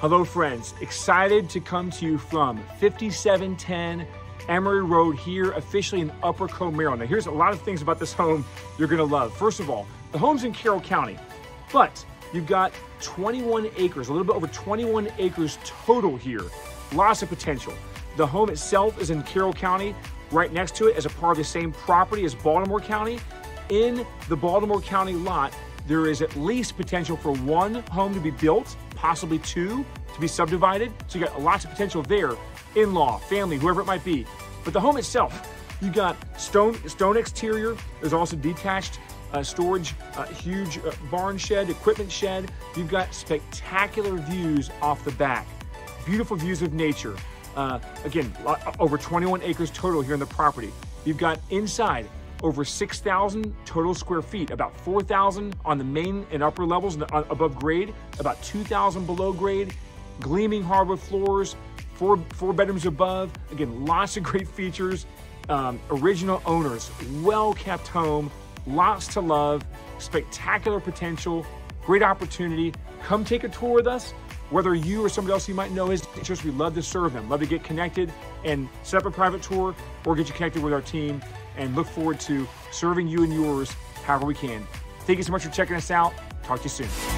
Hello friends, excited to come to you from 5710 Emory Road here, officially in Upper Co, Maryland. Now here's a lot of things about this home you're gonna love. First of all, the home's in Carroll County, but you've got 21 acres, a little bit over 21 acres total here. Lots of potential. The home itself is in Carroll County, right next to it as a part of the same property as Baltimore County. In the Baltimore County lot, there is at least potential for one home to be built, possibly two to be subdivided. So you got lots of potential there, in-law, family, whoever it might be. But the home itself, you got stone exterior. There's also detached storage, huge barn shed, equipment shed. You've got spectacular views off the back. Beautiful views of nature. Again, over 21 acres total here in the property. You've got inside over 6,000 total square feet, about 4,000 on the main and upper levels above grade, about 2,000 below grade, gleaming hardwood floors, four bedrooms above. Again, lots of great features, original owners, well-kept home, lots to love, spectacular potential, great opportunity. Come take a tour with us. Whether you or somebody else you might know is interested, we'd love to serve them, love to get connected and set up a private tour or get you connected with our team, and look forward to serving you and yours however we can. Thank you so much for checking us out. Talk to you soon.